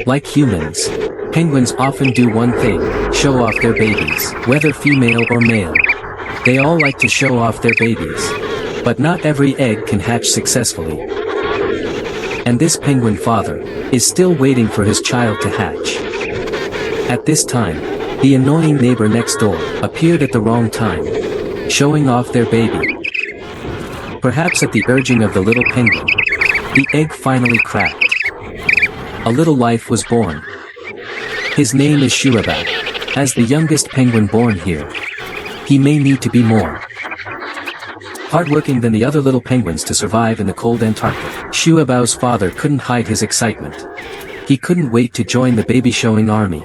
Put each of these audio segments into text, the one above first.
Like humans, penguins often do one thing: show off their babies, whether female or male. They all like to show off their babies. But not every egg can hatch successfully. And this penguin father is still waiting for his child to hatch. At this time, the annoying neighbor next door appeared at the wrong time, showing off their baby. Perhaps at the urging of the little penguin, the egg finally cracked. A little life was born. His name is Shuabao. As the youngest penguin born here, he may need to be more hardworking than the other little penguins to survive in the cold Antarctic. Shuabao's father couldn't hide his excitement. He couldn't wait to join the baby-showing army.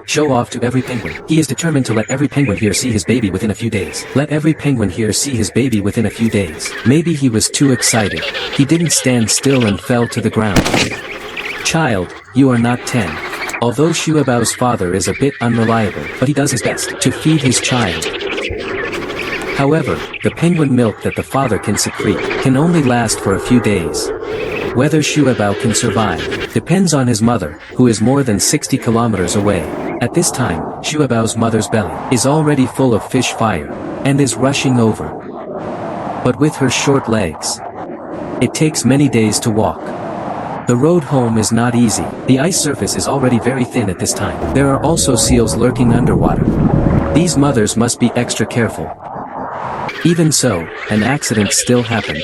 Show off to every penguin. He is determined to let every penguin here see his baby within a few days. Let every penguin here see his baby within a few days. Maybe he was too excited. He didn't stand still and fell to the ground. Child, you are not 10. Although Shuabao's father is a bit unreliable, but he does his best to feed his child. However, the penguin milk that the father can secrete can only last for a few days. Whether Shuabao can survive depends on his mother, who is more than 60 kilometers away. At this time, Shuabao's mother's belly is already full of fish fire, and is rushing over. But with her short legs, it takes many days to walk. The road home is not easy. The ice surface is already very thin at this time. There are also seals lurking underwater. These mothers must be extra careful. Even so, an accident still happened.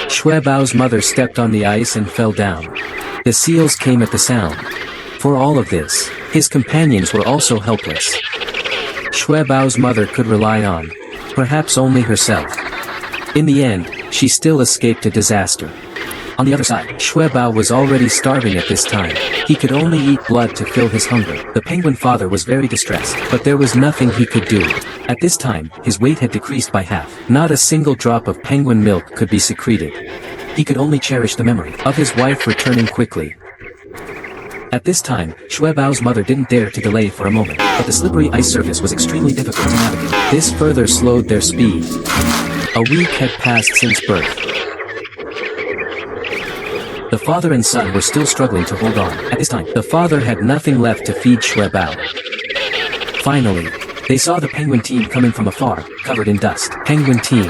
Shuabao's mother stepped on the ice and fell down. The seals came at the sound. For all of this, his companions were also helpless. Shuabao's mother could rely on, perhaps only herself. In the end, she still escaped a disaster. On the other side, Shuabao was already starving at this time. He could only eat blood to fill his hunger. The penguin father was very distressed, but there was nothing he could do. At this time, his weight had decreased by half. Not a single drop of penguin milk could be secreted. He could only cherish the memory of his wife returning quickly. At this time, Shuabao's mother didn't dare to delay for a moment, but the slippery ice surface was extremely difficult to navigate. This further slowed their speed. A week had passed since birth. The father and son were still struggling to hold on. At this time, the father had nothing left to feed Shuabao. Finally, they saw the penguin team coming from afar, covered in dust. Penguin team.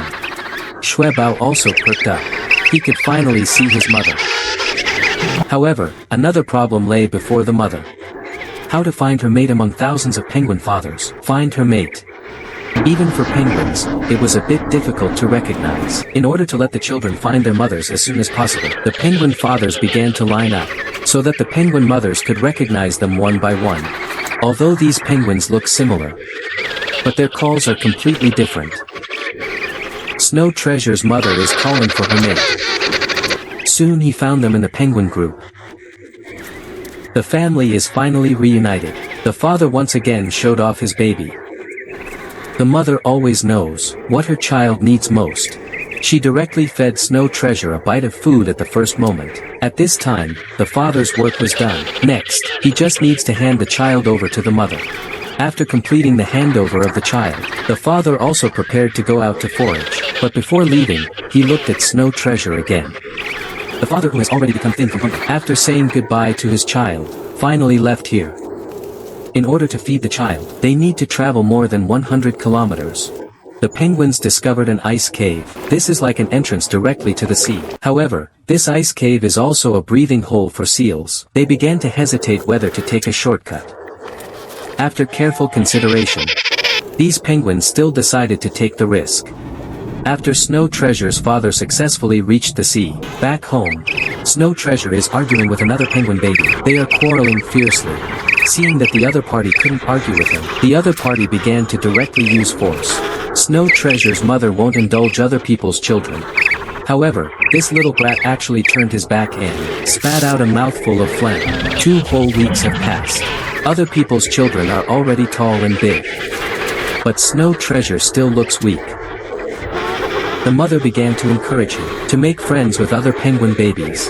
Shuabao also perked up. He could finally see his mother. However, another problem lay before the mother. How to find her mate among thousands of penguin fathers. Find her mate. Even for penguins, it was a bit difficult to recognize. In order to let the children find their mothers as soon as possible, the penguin fathers began to line up, so that the penguin mothers could recognize them one by one. Although these penguins look similar, but their calls are completely different. Snow Treasure's mother is calling for her mate. Soon he found them in the penguin group. The family is finally reunited. The father once again showed off his baby. The mother always knows what her child needs most. She directly fed Snow Treasure a bite of food at the first moment. At this time, the father's work was done. Next, he just needs to hand the child over to the mother. After completing the handover of the child, the father also prepared to go out to forage. But before leaving, he looked at Snow Treasure again. The father, who has already become thin from hunger, after saying goodbye to his child, finally left here. In order to feed the child, they need to travel more than 100 kilometers. The penguins discovered an ice cave. This is like an entrance directly to the sea. However, this ice cave is also a breathing hole for seals. They began to hesitate whether to take a shortcut. After careful consideration, these penguins still decided to take the risk. After Snow Treasure's father successfully reached the sea, back home, Snow Treasure is arguing with another penguin baby. They are quarreling fiercely. Seeing that the other party couldn't argue with him, the other party began to directly use force. Snow Treasure's mother won't indulge other people's children. However, this little brat actually turned his back and spat out a mouthful of phlegm. 2 whole weeks have passed. Other people's children are already tall and big. But Snow Treasure still looks weak. The mother began to encourage him to make friends with other penguin babies.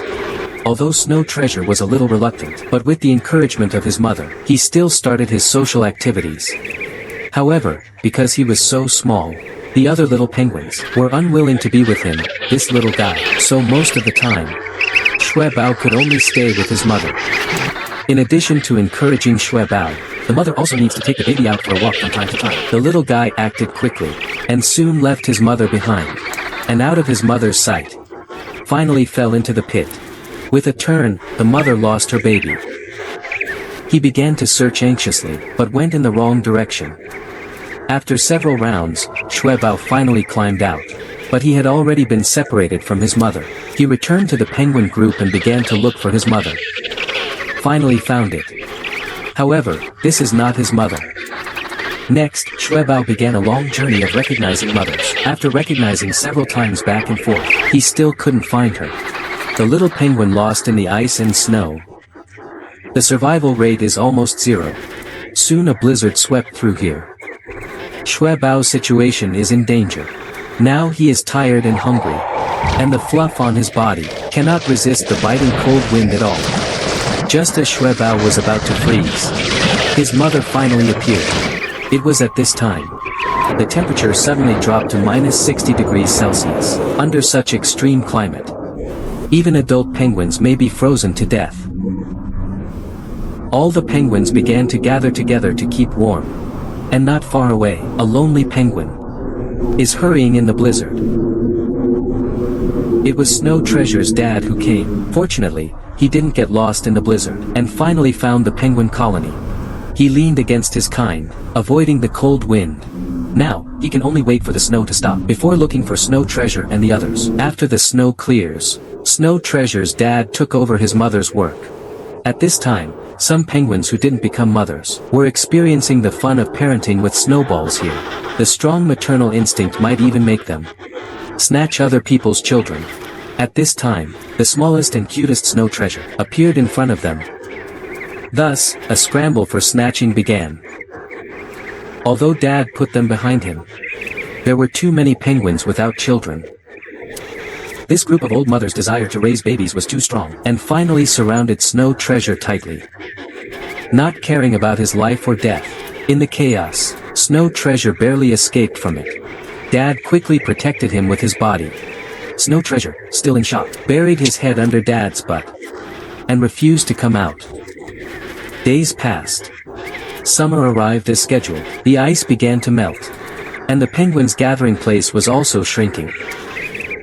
Although Snow Treasure was a little reluctant, but with the encouragement of his mother, he still started his social activities. However, because he was so small, the other little penguins were unwilling to be with him, this little guy. So most of the time, Bao could only stay with his mother. In addition to encouraging Bao, the mother also needs to take the baby out for a walk from time to time. The little guy acted quickly, and soon left his mother behind, and out of his mother's sight. Finally fell into the pit. With a turn, the mother lost her baby. He began to search anxiously, but went in the wrong direction. After several rounds, Bao finally climbed out. But he had already been separated from his mother. He returned to the penguin group and began to look for his mother. Finally found it. However, this is not his mother. Next, Bao began a long journey of recognizing mothers. After recognizing several times back and forth, he still couldn't find her. The little penguin lost in the ice and snow. The survival rate is almost 0. Soon a blizzard swept through here. Bao's situation is in danger. Now he is tired and hungry. And the fluff on his body cannot resist the biting cold wind at all. Just as Bao was about to freeze, his mother finally appeared. It was at this time. The temperature suddenly dropped to -60 degrees Celsius. Under such extreme climate, even adult penguins may be frozen to death. All the penguins began to gather together to keep warm. And not far away, a lonely penguin is hurrying in the blizzard. It was Snow Treasure's dad who came. Fortunately, he didn't get lost in the blizzard, and finally found the penguin colony. He leaned against his kind, avoiding the cold wind. Now, he can only wait for the snow to stop before looking for Snow Treasure and the others. After the snow clears, Snow Treasure's dad took over his mother's work. At this time, some penguins who didn't become mothers were experiencing the fun of parenting with snowballs here. The strong maternal instinct might even make them snatch other people's children. At this time, the smallest and cutest Snow Treasure appeared in front of them. Thus, a scramble for snatching began. Although Dad put them behind him, there were too many penguins without children. This group of old mothers' desire to raise babies was too strong, and finally surrounded Snow Treasure tightly. Not caring about his life or death, in the chaos, Snow Treasure barely escaped from it. Dad quickly protected him with his body. Snow Treasure, still in shock, buried his head under Dad's butt, and refused to come out. Days passed. Summer arrived as scheduled. The ice began to melt, and the penguins' gathering place was also shrinking.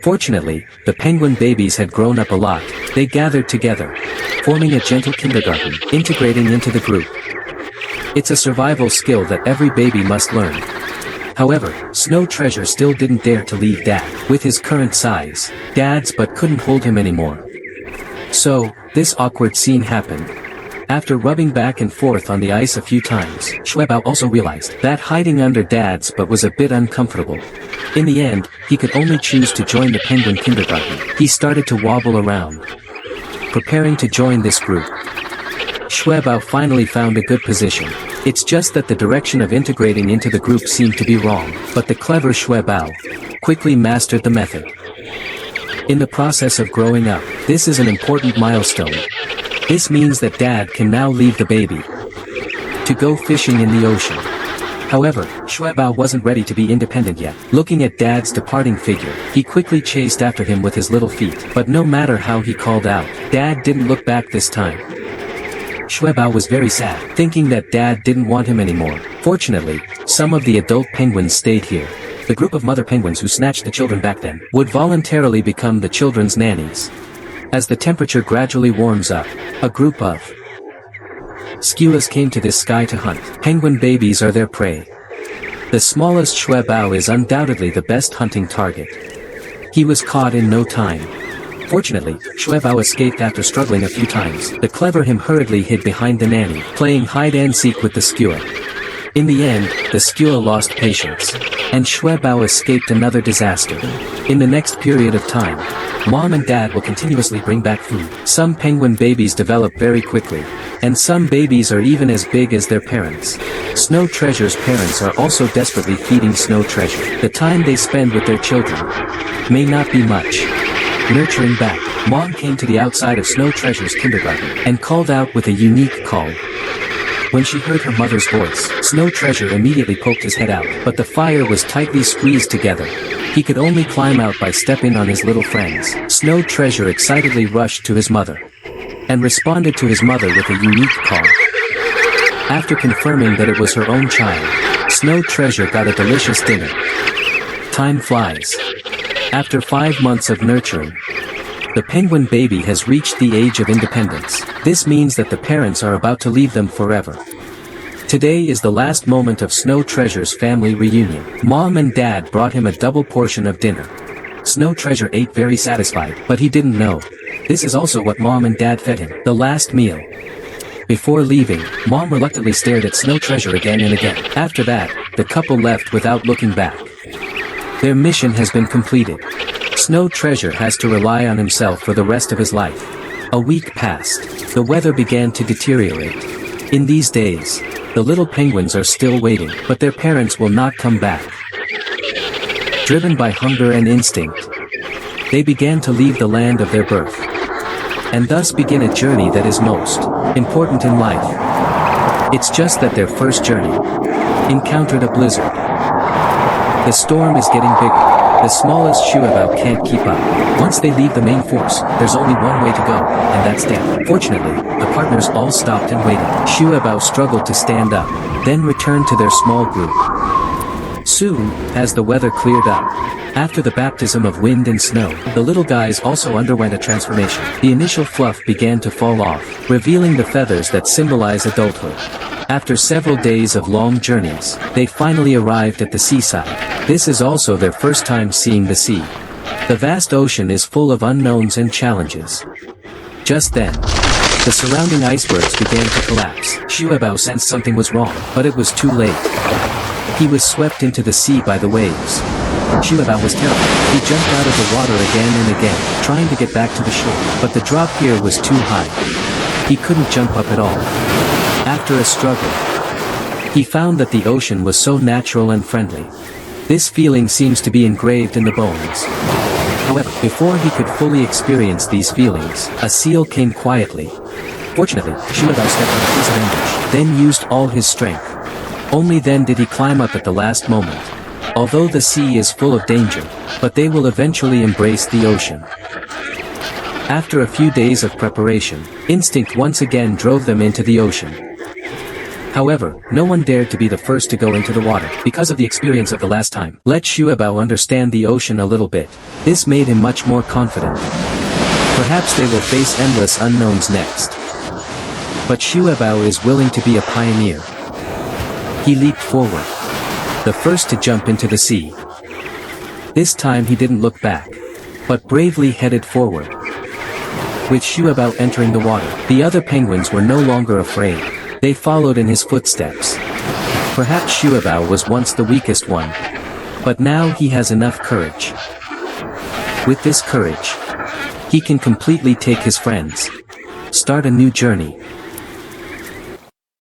Fortunately, the penguin babies had grown up a lot. They gathered together, forming a gentle kindergarten, integrating into the group. It's a survival skill that every baby must learn. However, Snow Treasure still didn't dare to leave Dad. With his current size, Dad's butt couldn't hold him anymore. So, this awkward scene happened. After rubbing back and forth on the ice a few times, Bao also realized that hiding under Dad's butt was a bit uncomfortable. In the end, he could only choose to join the penguin kindergarten. He started to wobble around, preparing to join this group. Bao finally found a good position. It's just that the direction of integrating into the group seemed to be wrong, but the clever Bao quickly mastered the method. In the process of growing up, this is an important milestone. This means that Dad can now leave the baby to go fishing in the ocean. However, Bao wasn't ready to be independent yet. Looking at Dad's departing figure, he quickly chased after him with his little feet. But no matter how he called out, Dad didn't look back this time. Bao was very sad, thinking that Dad didn't want him anymore. Fortunately, some of the adult penguins stayed here. The group of mother penguins who snatched the children back then would voluntarily become the children's nannies. As the temperature gradually warms up, a group of skuas came to this sky to hunt. Penguin babies are their prey. The smallest Bao is undoubtedly the best hunting target. He was caught in no time. Fortunately, Bao escaped after struggling a few times. The clever him hurriedly hid behind the nanny, playing hide-and-seek with the skua. In the end, the skua lost patience, and Bao escaped another disaster. In the next period of time, Mom and Dad will continuously bring back food. Some penguin babies develop very quickly, and some babies are even as big as their parents. Snow Treasure's parents are also desperately feeding Snow Treasure. The time they spend with their children may not be much. Nurturing back, Mom came to the outside of Snow Treasure's kindergarten and called out with a unique call. When she heard her mother's voice, Snow Treasure immediately poked his head out, but the fire was tightly squeezed together. He could only climb out by stepping on his little friends. Snow Treasure excitedly rushed to his mother and responded to his mother with a unique call. After confirming that it was her own child, Snow Treasure got a delicious dinner. Time flies. After 5 months of nurturing, the penguin baby has reached the age of independence. This means that the parents are about to leave them forever. Today is the last moment of Snow Treasure's family reunion. Mom and Dad brought him a double portion of dinner. Snow Treasure ate very satisfied, but he didn't know. This is also what Mom and Dad fed him, the last meal. Before leaving, Mom reluctantly stared at Snow Treasure again and again. After that, the couple left without looking back. Their mission has been completed. Snow Treasure has to rely on himself for the rest of his life. A week passed. The weather began to deteriorate. In these days, the little penguins are still waiting, but their parents will not come back. Driven by hunger and instinct, they began to leave the land of their birth, and thus begin a journey that is most important in life. It's just that their first journey encountered a blizzard. The storm is getting bigger. The smallest Shuabao can't keep up. Once they leave the main force, there's only one way to go, and that's death. Fortunately, the partners all stopped and waited. Shuabao struggled to stand up, then returned to their small group. Soon, as the weather cleared up, after the baptism of wind and snow, the little guys also underwent a transformation. The initial fluff began to fall off, revealing the feathers that symbolize adulthood. After several days of long journeys, they finally arrived at the seaside. This is also their first time seeing the sea. The vast ocean is full of unknowns and challenges. Just then, the surrounding icebergs began to collapse. Shuabao sensed something was wrong, but it was too late. He was swept into the sea by the waves. Shuabao was terrified. He jumped out of the water again and again, trying to get back to the shore, but the drop here was too high. He couldn't jump up at all. After a struggle, he found that the ocean was so natural and friendly. This feeling seems to be engraved in the bones. However, before he could fully experience these feelings, a seal came quietly. Fortunately, Shuabao stepped on a piece of ambush, then used all his strength. Only then did he climb up at the last moment. Although the sea is full of danger, but they will eventually embrace the ocean. After a few days of preparation, instinct once again drove them into the ocean. However, no one dared to be the first to go into the water, because of the experience of the last time. Let Shuabao understand the ocean a little bit. This made him much more confident. Perhaps they will face endless unknowns next. But Shuabao is willing to be a pioneer. He leaped forward, the first to jump into the sea. This time he didn't look back, but bravely headed forward. With Shuabao entering the water, the other penguins were no longer afraid. They followed in his footsteps. Perhaps Shuabao was once the weakest one, but now he has enough courage. With this courage, he can completely take his friends, start a new journey.